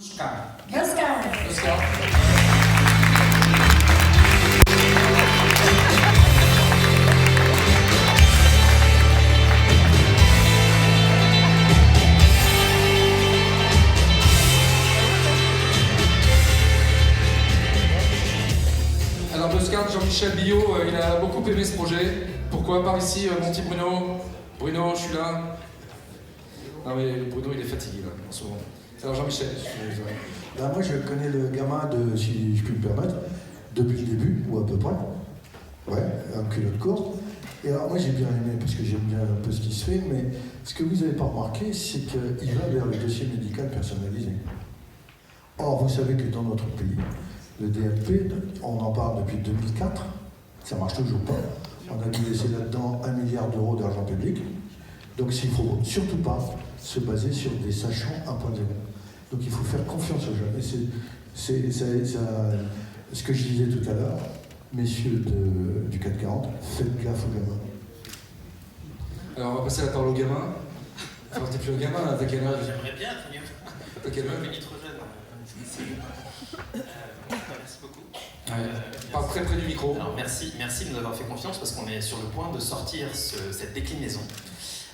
Oscar. Oscar. Oscar. Alors Oscar, Jean-Michel Billot, il a beaucoup aimé ce projet. Pourquoi? Par ici, mon petit Bruno. Bruno, je suis là. Non mais Bruno, il est fatigué là, en ce moment. Alors Jean-Michel, Moi je connais le gamin si je puis me permettre, depuis le début, ou à peu près. Ouais, un culotte courte. Et alors moi j'ai bien aimé, parce que j'aime bien un peu ce qui se fait, mais ce que vous n'avez pas remarqué, c'est qu'il va vers le dossier médical personnalisé. Or, vous savez que dans notre pays, le DMP, on en parle depuis 2004, ça marche toujours pas. On a dû laisser là-dedans 1 milliard d'euros d'argent public. Donc il ne faut surtout pas se baser sur des sachants 1.0. Donc il faut faire confiance aux jeunes. Et c'est ce que je disais tout à l'heure, messieurs du 440, faites gaffe aux gamins. alors on va passer la parole au gamin. Enfin, t'es plus un gamin, là, t'as quel âge? J'aimerais bien, mieux. T'as quel âge? Je suis trop jeune. Merci beaucoup. Parle très près du micro. Alors merci de nous avoir fait confiance parce qu'on est sur le point de sortir cette déclinaison.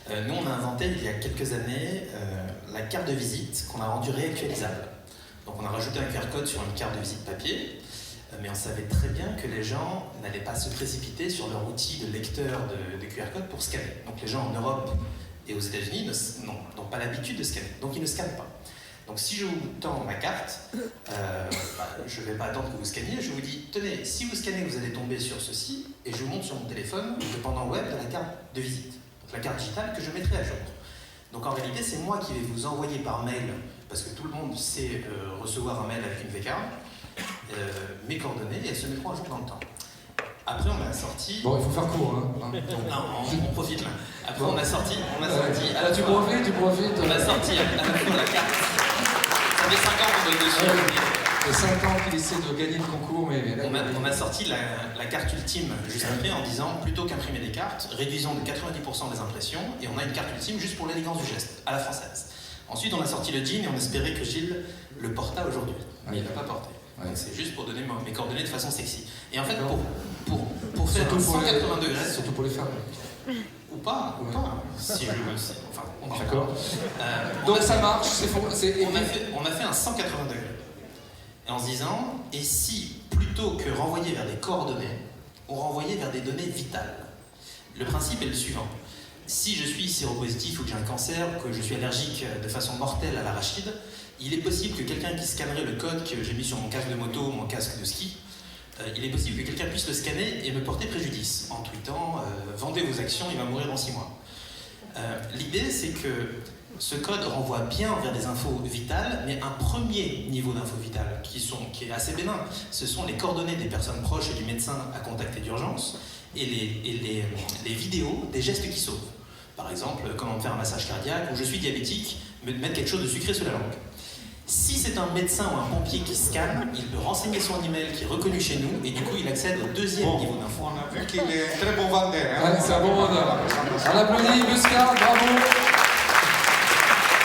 Nous, on a inventé il y a quelques années la carte de visite qu'on a rendue réactualisable. Donc on a rajouté un QR code sur une carte de visite papier, mais on savait très bien que les gens n'allaient pas se précipiter sur leur outil de lecteur de QR code pour scanner. Donc les gens en Europe et aux États-Unis n'ont pas l'habitude de scanner, donc ils ne scannent pas. Donc si je vous tends ma carte, je ne vais pas attendre que vous scanniez, je vous dis, tenez, si vous scannez, vous allez tomber sur ceci, et je vous montre sur mon téléphone le pendant web de la carte de visite. La carte digitale que je mettrai à jour. Donc en réalité, c'est moi qui vais vous envoyer par mail, parce que tout le monde sait recevoir un mail avec une VK, mes coordonnées, et elles se mettront à jour dans le temps. Après, on a sorti... Bon, il faut faire court, hein. Non, on profite là. Après, on a sorti... Là, tu profites. On a sorti à la fois la carte... Ça fait 5 ans qu'on est dessus. Ça fait 5 ans qu'il essaie de gagner le concours, mais... On a sorti la carte ultime juste après en disant, plutôt qu'imprimer des cartes, réduisons de 90% les impressions, et on a une carte ultime juste pour l'élégance du geste, à la française. Ensuite, on a sorti le jean et on espérait que Gilles le porta aujourd'hui. Mais il ne l'a pas porté. Donc c'est juste pour donner mes coordonnées de façon sexy. Et en fait, pour faire un 180 degrés... Surtout pour les femmes. Ou pas. Si je veux aussi. Enfin, on va d'accord. Donc ça marche, c'est faux. On a fait un 180 degrés. Et en se disant, et si, plutôt que renvoyer vers des coordonnées, on renvoyait vers des données vitales? Le principe est le suivant. Si je suis séropositif ou que j'ai un cancer, que je suis allergique de façon mortelle à l'arachide, il est possible que quelqu'un qui scannerait le code que j'ai mis sur mon casque de moto ou mon casque de ski, il est possible que quelqu'un puisse le scanner et me porter préjudice en tweetant « Vendez vos actions, il va mourir dans 6 mois ». L'idée, c'est que ce code renvoie bien vers des infos vitales, mais un premier niveau d'infos vitales qui est assez bénin. Ce sont les coordonnées des personnes proches et du médecin à contacter d'urgence et les vidéos des gestes qui sauvent. Par exemple, comment faire un massage cardiaque, ou je suis diabétique, me mettre quelque chose de sucré sous la langue. Si c'est un médecin ou un pompier qui scanne, il peut renseigner son email qui est reconnu chez nous et du coup il accède au deuxième niveau d'info. On a vu qu'il est très bon vendeur. Hein? Ouais, c'est un bon vendeur. On applaudit Muscard, bravo.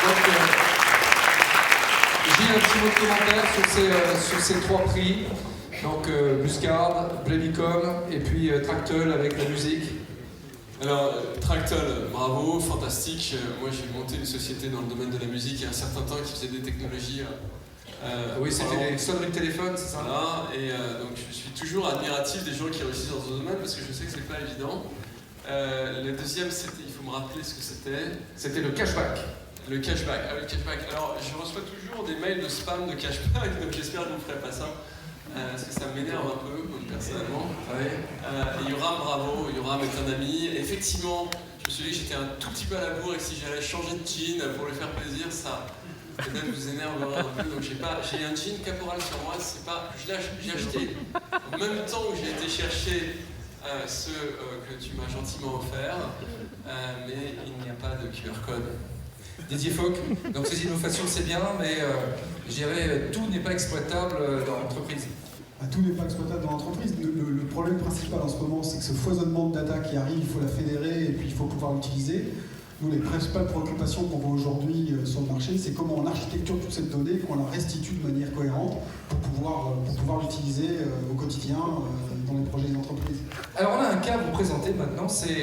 Donc, j'ai un petit mot de commentaire sur ces 3 prix. Donc Muscard, Playlicom et puis Tractel avec la musique. Alors, Tractel, bravo, fantastique. Moi, j'ai monté une société dans le domaine de la musique il y a un certain temps qui faisait des technologies. Oui, c'était les sonneries de téléphone, c'est ça? Voilà, et donc je suis toujours admiratif des gens qui réussissent dans ce domaine parce que je sais que c'est pas évident. Le deuxième, c'était, il faut me rappeler ce que c'était. C'était le cashback. Le cashback, le cashback. Alors, je reçois toujours des mails de spam de cashback, donc j'espère que vous ne ferez pas ça. Parce que ça m'énerve un peu, personnellement. Et Yoram, bravo, Yoram est un ami. Effectivement, je me suis dit que j'étais un tout petit peu à la bourre et que si j'allais changer de jean pour lui faire plaisir, ça peut-être vous énerverait un peu. Donc j'ai un jean Caporal sur moi, c'est pas, j'ai acheté en même temps où j'ai été chercher ceux que tu m'as gentiment offert, mais il n'y a pas de QR code. Didier Fauque, donc ces innovations c'est bien, mais je dirais tout n'est pas exploitable dans l'entreprise. Tout n'est pas exploitable dans l'entreprise. Le problème principal en ce moment, c'est que ce foisonnement de data qui arrive, il faut la fédérer et puis il faut pouvoir l'utiliser. Nous, les principales préoccupations qu'on voit aujourd'hui sur le marché, c'est comment on architecture toute cette donnée et qu'on la restitue de manière cohérente pour pouvoir l'utiliser au quotidien dans les projets des entreprises. Alors on a un cas à vous présenter maintenant, c'est